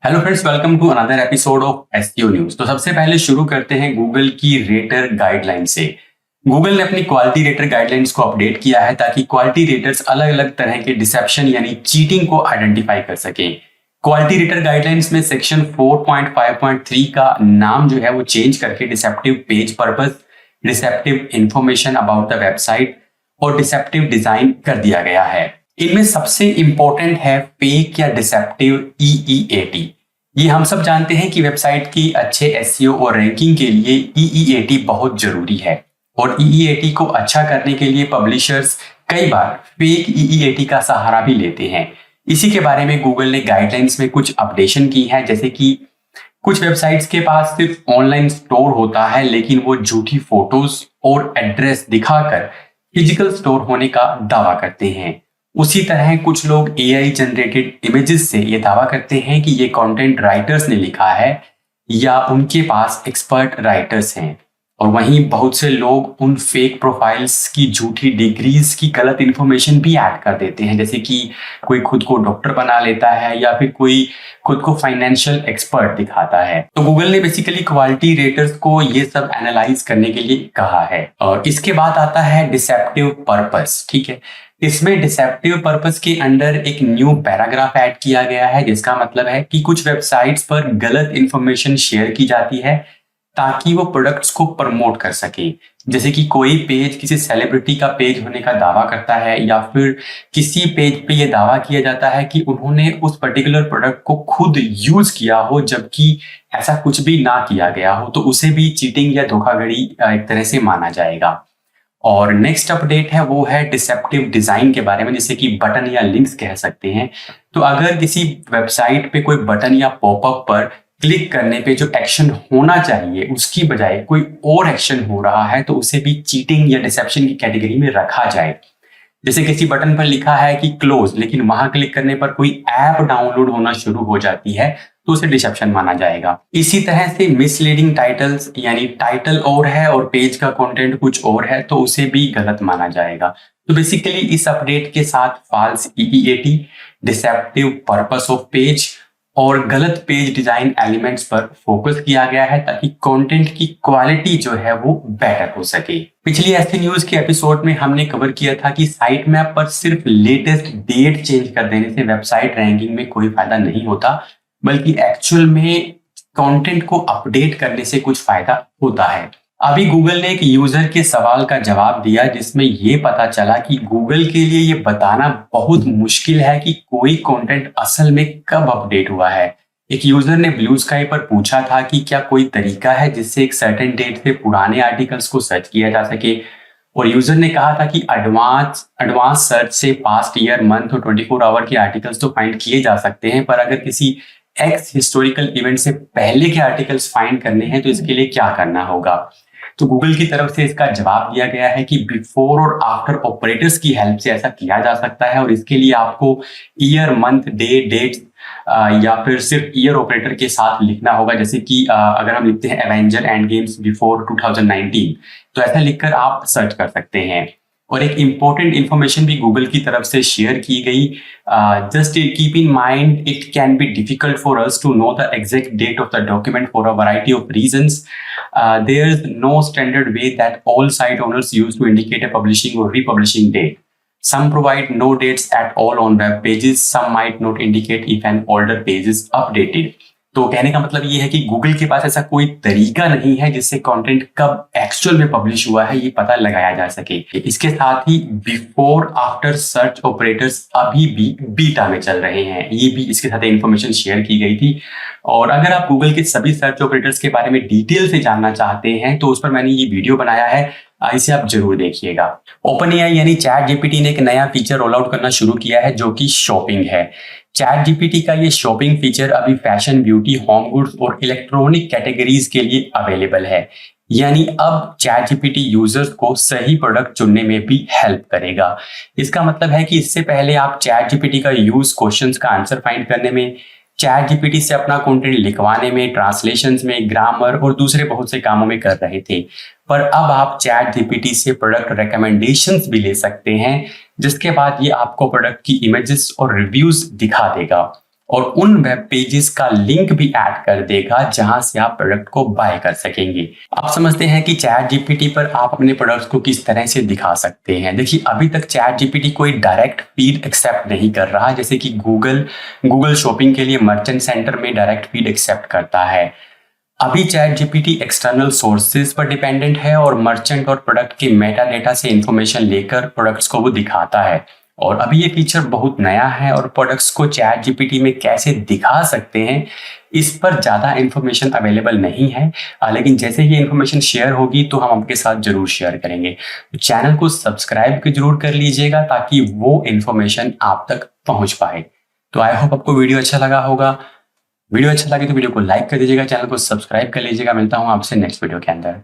Hello friends, welcome to another episode of SEO news. तो सबसे पहले शुरू करते हैं गूगल की रेटर गाइडलाइन से। गूगल ने अपनी क्वालिटी रेटर गाइडलाइंस को अपडेट किया है ताकि क्वालिटी रेटर्स अलग अलग तरह के डिसेप्शन यानी चीटिंग को आइडेंटिफाई कर सकें। क्वालिटी रेटर गाइडलाइंस में सेक्शन 4.5.3 का नाम जो है वो चेंज करके deceptive page purpose, deceptive information about the website और डिसेप्टिव डिजाइन कर दिया गया है। इनमें सबसे इंपॉर्टेंट है फेक या डिसेप्टिव EEAT। ये हम सब जानते हैं कि वेबसाइट की अच्छे एसईओ और रैंकिंग के लिए EEAT बहुत जरूरी है और EEAT को अच्छा करने के लिए पब्लिशर्स कई बार फेक EEAT का सहारा भी लेते हैं। इसी के बारे में गूगल ने गाइडलाइंस में कुछ अपडेशन की है, जैसे कि कुछ वेबसाइट्स के पास सिर्फ ऑनलाइन स्टोर होता है लेकिन वो झूठी फोटोज और एड्रेस दिखाकर फिजिकल स्टोर होने का दावा करते हैं। उसी तरह कुछ लोग AI जनरेटेड इमेजेस से ये दावा करते हैं कि ये कंटेंट राइटर्स ने लिखा है या उनके पास एक्सपर्ट राइटर्स हैं। और वहीं बहुत से लोग उन फेक प्रोफाइल्स की झूठी डिग्रीज की गलत इंफॉर्मेशन भी ऐड कर देते हैं, जैसे कि कोई खुद को डॉक्टर बना लेता है या फिर कोई खुद को फाइनेंशियल एक्सपर्ट दिखाता है। तो गूगल ने बेसिकली क्वालिटी रेटर्स को ये सब एनालाइज करने के लिए कहा है। और इसके बाद आता है डिसेप्टिव पर्पस। ठीक है, इसमें डिसेप्टिव पर्पस के अंडर एक न्यू पैराग्राफ ऐड किया गया है, जिसका मतलब है कि कुछ वेबसाइट्स पर गलत इंफॉर्मेशन शेयर की जाती है ताकि वो प्रोडक्ट्स को प्रमोट कर सके। जैसे कि कोई पेज किसी सेलिब्रिटी का पेज होने का दावा करता है या फिर किसी पेज पे ये दावा किया जाता है कि उन्होंने उस पर्टिकुलर प्रोडक्ट को खुद यूज किया हो, जबकि ऐसा कुछ भी ना किया गया हो, तो उसे भी चीटिंग या धोखाधड़ी एक तरह से माना जाएगा। और नेक्स्ट अपडेट है वो है डिसेप्टिव डिजाइन के बारे में, जैसे कि बटन या लिंक्स कह सकते हैं। तो अगर किसी वेबसाइट पे कोई बटन या पॉपअप पर क्लिक करने पे जो एक्शन होना चाहिए उसकी बजाय कोई और एक्शन हो रहा है, तो उसे भी चीटिंग या डिसेप्शन की कैटेगरी में रखा जाए। जैसे किसी बटन पर लिखा है कि क्लोज, लेकिन वहां क्लिक करने पर कोई ऐप डाउनलोड होना शुरू हो जाती है, तो उसे डिसेप्शन माना जाएगा। इसी तरह से मिसलीडिंग टाइटल्स, यानी टाइटल और है और पेज का कंटेंट कुछ और है, तो उसे भी गलत माना जाएगा। तो बेसिकली इस अपडेट के साथ false EEAT, deceptive purpose of page और गलत पेज डिजाइन एलिमेंट्स पर फोकस किया गया है ताकि कंटेंट की क्वालिटी जो है वो बेटर हो सके। पिछली ऐसी न्यूज के एपिसोड में हमने कवर किया था कि साइट मैप पर सिर्फ लेटेस्ट डेट चेंज कर देने से वेबसाइट रैंकिंग में कोई फायदा नहीं होता, बल्कि एक्चुअल में कंटेंट को अपडेट करने से कुछ फायदा होता है। अभी गूगल ने एक यूजर के सवाल का जवाब दिया जिसमें ये पता चला कि गूगल के लिए ये बताना बहुत मुश्किल है कि कोई कंटेंट असल में कब अपडेट हुआ है। एक यूजर ने ब्लू स्काई पर पूछा था कि क्या कोई तरीका है जिससे एक सर्टेन डेट से पुराने आर्टिकल्स को सर्च किया जा सके, और यूजर ने कहा था कि एडवांस सर्च से पास्ट ईयर, मंथ और 24 आवर के आर्टिकल्स तो फाइंड किए जा सकते हैं, पर अगर किसी एक्स हिस्टोरिकल इवेंट से पहले के आर्टिकल्स फाइंड करने हैं तो इसके लिए क्या करना होगा। तो गूगल की तरफ से इसका जवाब दिया गया है कि बिफोर और आफ्टर ऑपरेटर्स की हेल्प से ऐसा किया जा सकता है, और इसके लिए आपको ईयर, मंथ, डे, डेट या फिर सिर्फ ईयर ऑपरेटर के साथ लिखना होगा। जैसे कि अगर हम लिखते हैं एवेंजर एंड गेम्स बिफोर 2019, तो ऐसा लिखकर आप सर्च कर सकते हैं। और एक इंपॉर्टेंट इंफॉर्मेशन भी गूगल की तरफ से शेयर की गई, just keep in mind it can be difficult for us to know the exact date of the document for a variety of reasons. There is no standard way that all site owners use to indicate a publishing or republishing date. Some provide no dates at all on web pages. Some might not indicate if an older page is updated. तो कहने का मतलब ये है कि Google के पास ऐसा कोई तरीका नहीं है जिससे कंटेंट कब एक्चुअल में पब्लिश हुआ है ये पता लगाया जा सके। इसके साथ ही बिफोर आफ्टर सर्च ऑपरेटर्स अभी भी बीटा में चल रहे हैं, ये भी इसके साथ इंफॉर्मेशन शेयर की गई थी। और अगर आप गूगल के सभी सर्च ऑपरेटर्स के बारे में डिटेल से जानना चाहते हैं तो उस पर मैंने ये वीडियो बनाया है, इसे आप जरूर देखिएगा। OpenAI यानी चैट जीपीटी ने एक नया फीचर रोल आउट करना शुरू किया है जो कि शॉपिंग है। चैट जीपीटी का ये शॉपिंग फीचर अभी फैशन, ब्यूटी, होम गुड्स और इलेक्ट्रॉनिक कैटेगरीज के लिए अवेलेबल है। यानी अब चैट जीपीटी यूजर्स को सही प्रोडक्ट चुनने में भी हेल्प करेगा। इसका मतलब है कि इससे पहले आप चैट जीपीटी का यूज क्वेश्चंस का आंसर फाइंड करने में, चैट जीपीटी से अपना कंटेंट लिखवाने में, ट्रांसलेशंस में, ग्रामर और दूसरे बहुत से कामों में कर रहे थे, पर अब आप चैट जीपीटी से प्रोडक्ट रिकमेंडेशंस भी ले सकते हैं, जिसके बाद ये आपको प्रोडक्ट की इमेजेस और रिव्यूज दिखा देगा। और उन वेब पेजेस का लिंक भी ऐड कर देगा जहां से आप प्रोडक्ट को बाय कर सकेंगे। आप समझते हैं कि चैट जीपीटी पर आप अपने प्रोडक्ट्स को किस तरह से दिखा सकते हैं। देखिए, अभी तक चैट जीपीटी कोई डायरेक्ट फीड एक्सेप्ट नहीं कर रहा, जैसे कि गूगल शॉपिंग के लिए मर्चेंट सेंटर में डायरेक्ट फीड एक्सेप्ट करता है। अभी चैट जीपीटी एक्सटर्नल सोर्सेज पर डिपेंडेंट है और मर्चेंट और प्रोडक्ट के मेटा डेटा से इंफॉर्मेशन लेकर प्रोडक्ट्स को वो दिखाता है। और अभी ये फीचर बहुत नया है और प्रोडक्ट्स को चैट जीपीटी में कैसे दिखा सकते हैं इस पर ज़्यादा इंफॉर्मेशन अवेलेबल नहीं है, लेकिन जैसे ही इंफॉर्मेशन शेयर होगी तो हम आपके साथ जरूर शेयर करेंगे। तो चैनल को सब्सक्राइब जरूर कर लीजिएगा ताकि वो इंफॉर्मेशन आप तक पहुंच पाए। तो आई होप आपको वीडियो अच्छा लगा होगा। वीडियो अच्छा लगे तो वीडियो को लाइक कर दीजिएगा, चैनल को सब्सक्राइब कर लीजिएगा। मिलता हूं आपसे नेक्स्ट वीडियो के अंदर।